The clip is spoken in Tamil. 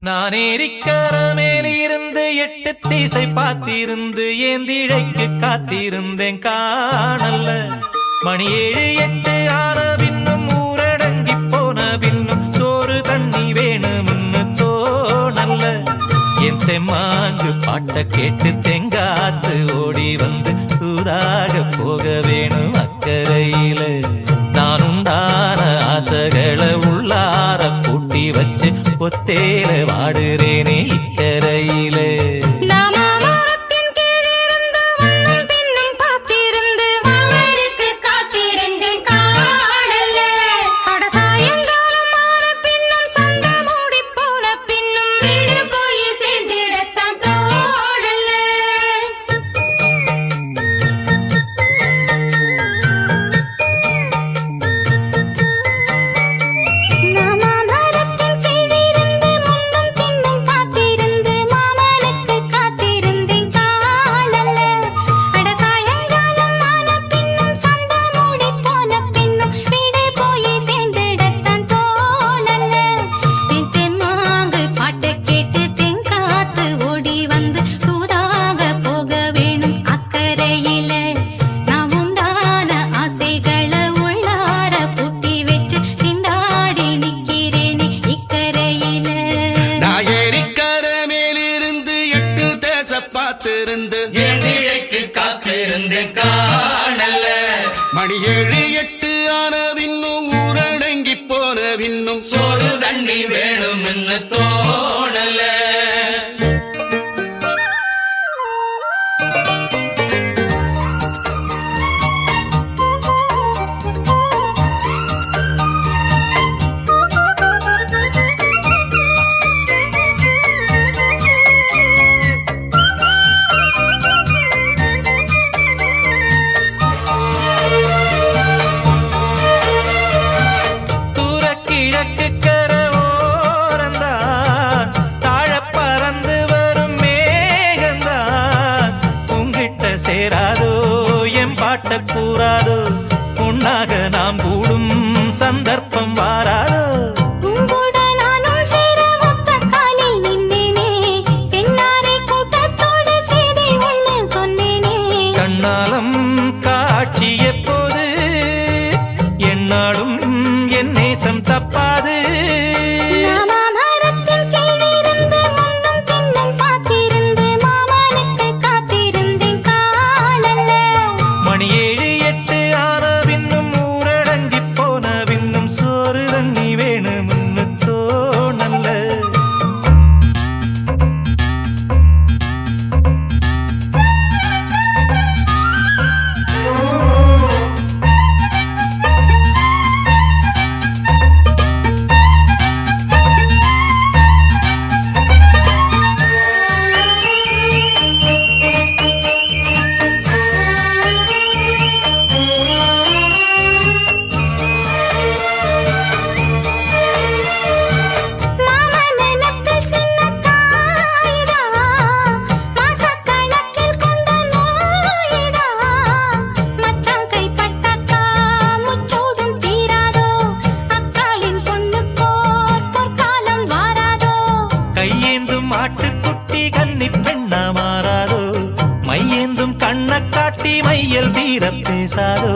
நான் ஏரிக்கரமேலிருந்து 8 திசை பார்த்திருந்து ஏந்திழைக்கு காத்திருந்தேன் காணல்ல. மணி 7 8 ஆன பின்னும் ஊரடங்கி போன பின்னும் சோறு தண்ணி வேணும்னு தோணல்ல. என் தெம்மாங்கு பாட்ட கேட்டு தெங்காத்து ஓடி வந்து சூதாக போக வேணும் அக்கறையில. நான் உண்டான ஆசைகளை உள்ளார பூட்டி வச்சு ஒத்தேல வாடுறேனே இக்கரையில. மணி 7 8 ஆன பின்னும் ஊரடங்கி போன பின்னும் சோறு தண்ணி வேணும்னு தோணல. சேராதோ என் பாட்ட கூறாதோ உன்னாக நாம் கூடும் சந்தர்ப்பம் வாராதோ. கண்ணாலம் காட்சி எப்போது என்னாலும் என் நேசம் தப்பாது. மணி 7 8 ஆன பின்னும் ஊரடங்கி போன பின்னும் சோறு தண்ணி வேணும்னு தோணல்ல. கையேந்தும் ஆட்டுக்குட்டி கன்னி பெண்ணா மாறாதோ மையேந்தும் கண்ண காட்டி மையல் தீர பேசாதோ.